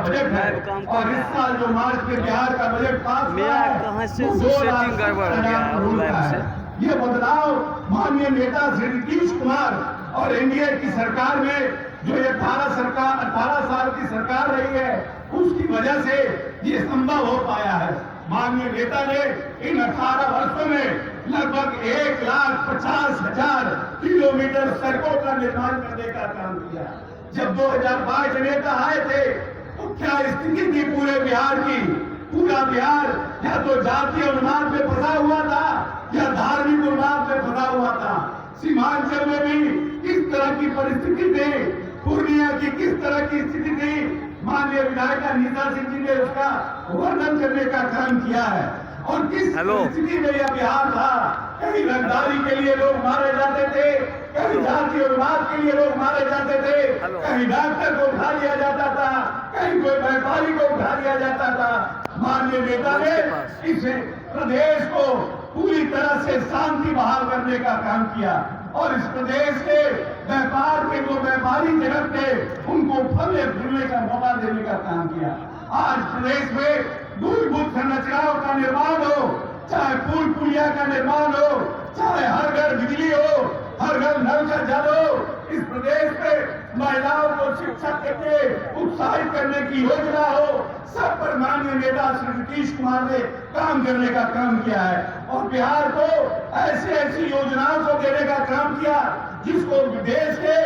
Budget है और इस साल जो मार्च में बिहार का बजट पास हुआ है वो 2,70,000 करोड़ का है। ये बदलाव माननीय नेता श्री नीतीश कुमार और एनडीए की सरकार में जो ये 18 साल की सरकार रही है उसकी वजह से ये संभव हो पाया है। माननीय नेता ने इन 18 वर्षों में लगभग 1,50,000 किलोमीटर सड़कों का निर्माण करने का काम किया। जब 2022 नेता आए थे तो क्या स्थिति थी पूरे बिहार की? पूरा बिहार या तो जातीय उन्माद में फंसा हुआ था या धार्मिक उन्माद में फंसा हुआ था। सीमांचल में भी किस तरह की परिस्थिति थी, पूर्णिया की किस तरह की स्थिति थी, माननीय विधायक नीता सिंह जी ने उसका वर्णन करने का काम किया है। और किस परिस्थिति में यह बिहार था, कहीं रंगदारी के लिए लोग मारे जाते थे, कहीं जातीय उन्माद के लिए लोग मारे जाते थे, कहीं डॉक्टर को उठा लिया जाता था, कहीं कोई व्यापारी को उठा लिया जाता था। माननीय नेता ने इस प्रदेश को पूरी तरह से शांति बहाल करने का काम किया और इस प्रदेश के व्यापार के जो व्यापारी जगत थे उनको फलने फूलने का मौका देने का काम किया। आज प्रदेश में मूलभूत संरचनाओं का निर्माण हो, चाहे पुल पुलिया का निर्माण हो, चाहे हर घर बिजली हो, हर घर नल का जल हो, इस प्रदेश में महिलाओं को शिक्षा के लिए उत्साहित करने की योजना हो, सब पर माननीय नेता श्री नीतीश कुमार ने काम करने का काम किया है और बिहार को ऐसी ऐसी योजनाओं को देने का काम किया जिसको देश के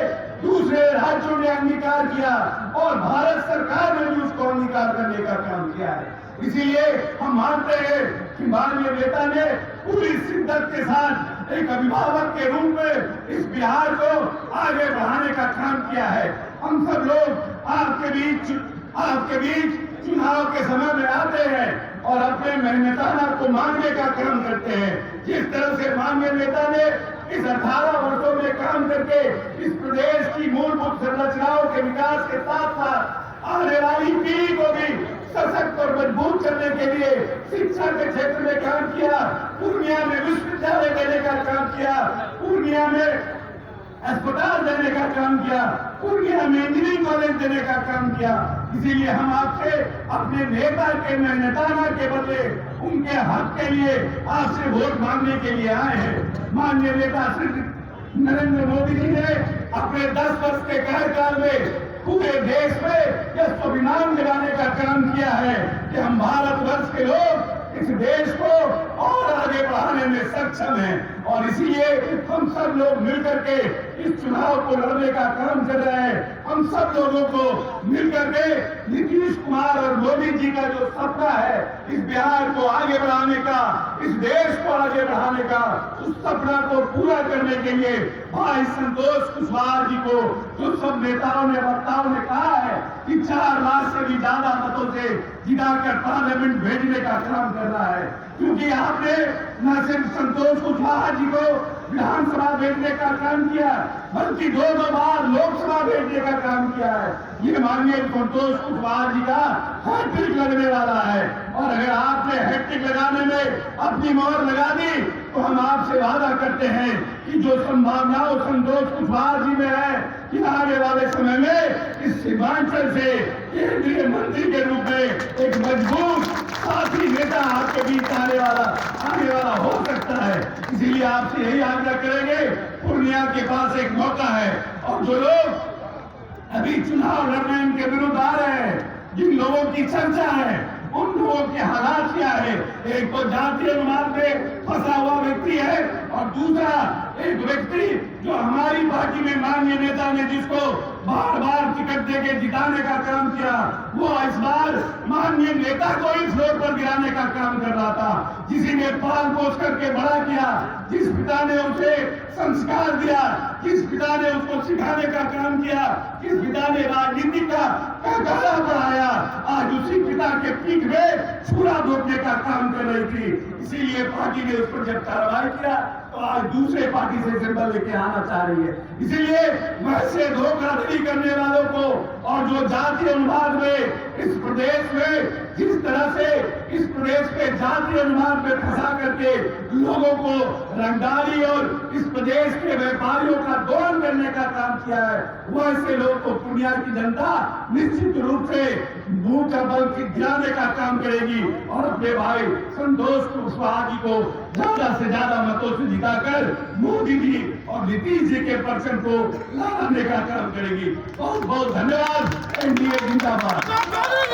दूसरे राज्यों ने अंगीकार किया और भारत सरकार ने भी उसको अंगीकार करने का काम किया है। इसीलिए हम मानते हैं कि माननीय नेता ने पूरी शिद्दत के साथ एक अभिभावक के रूप में इस बिहार को आगे बढ़ाने का काम किया है। हम सब लोग आपके बीच चुनाव के समय में आते हैं और अपने मेहनताना को मांगने का काम करते हैं। जिस तरह से माननीय नेता ने इस 18 वर्षों में काम करके इस प्रदेश की मूलभूत संरचनाओं के विकास के साथ साथ आने वाली पीढ़ी को भी सशक्त और मजबूत करने के लिए शिक्षा के क्षेत्र में काम किया, पूर्णिया में विश्वविद्यालय देने का काम किया, पूर्णिया में अस्पताल देने का काम किया, पूर्णिया में इंजीनियरिंग कॉलेज देने का काम किया। इसीलिए हम आपसे अपने नेता के मेहनताना के बदले उनके हक के लिए आपसे वोट मांगने के लिए आए हैं। माननीय नेता श्री नरेंद्र मोदी जी ने अपने 10 वर्ष के कार्यकाल में पूरे देश में यह स्वाभिमान दिलाने का काम किया है कि हम भारतवर्ष के लोग इस देश को और आगे बढ़ाने में सक्षम हैं और इसीलिए हम सब लोग मिलकर के इस चुनाव को लड़ने का काम कर रहे हैं। हम सब लोगों को मिलकर के नीतीश कुमार और मोदी जी का जो सपना है इस बिहार को आगे बढ़ाने का, इस देश को आगे बढ़ाने का, उस सपना को पूरा करने के लिए भाई संतोष कुशवाहा जी को जो सब नेताओं ने वक्ताओं ने कहा है कि 4 लाख से भी ज्यादा मतों से जिताकर पार्लियामेंट भेजने का काम कर रहा है, क्योंकि आपने न सिर्फ संतोष कुशवाहा जी को विधानसभा भेजने का काम किया बल्कि 2 बार लोकसभा भेजने का काम किया है। ये माननीय संतोष कुशवाहा जी का हैट्रिक लगने वाला है और अगर आपने हैट्रिक लगाने में अपनी मोहर लगा दी तो हम आपसे वादा करते हैं कि जो संभावनाओं संतोष कुशवाहा जी में है कि आने वाले समय में इस सीमांचल से केंद्रीय मंत्री के रूप में एक मजबूत साथी नेता आपके बीच आने वाला हो सकता है। इसीलिए आपसे यही आग्रह करेंगे, पूर्णिया के पास एक मौका है और जो लोग अभी चुनाव लड़ने इनके विरुद्ध आ रहे हैं, जिन लोगों की चर्चा है उन लोगों के हालात क्या है, एक तो जातीय उन्माद में फंसा हुआ व्यक्ति है और दूसरा एक व्यक्ति जो हमारी पार्टी में माननीय नेता ने जिसको बार बार टिकट देके जिताने का काम किया, वो इस बार माननीय नेता को ही फ्लोर पर गिराने का काम कर रहा था, जिसी ने पाल पोस करके बड़ा किया, जिस पिता ने उसे संस्कार दिया, किस पिता ने उसको सिखाने का काम किया, किस पिता ने राजनीति का गाला बढ़ाया, आज उसी पिता के पीठ में छुरा घोटने का काम कर रही थी। इसीलिए पार्टी ने उस पर जब कार्रवाई किया तो आज दूसरे पार्टी से सिंबल लेके आना चाह रही है। इसीलिए वैसे धोखाधड़ी करने वालों को और जो जातीय उन्माद में इस प्रदेश में जिस तरह से इस प्रदेश के जातीय उन्माद में फंसा करके लोगों को रंगदारी और इस प्रदेश के व्यापारियों का दोहन करने का काम किया है, वो ऐसे लोग को पूर्णिया की जनता निश्चित रूप से दिलाने का काम करेगी और अपने भाई संतोष कुशवाहा जी को ज्यादा से ज्यादा मतों से जिताकर मोदी जी और नीतीश जी के पर्सन को लाने का काम करेगी। बहुत बहुत धन्यवाद। एनडीए जिंदाबाद।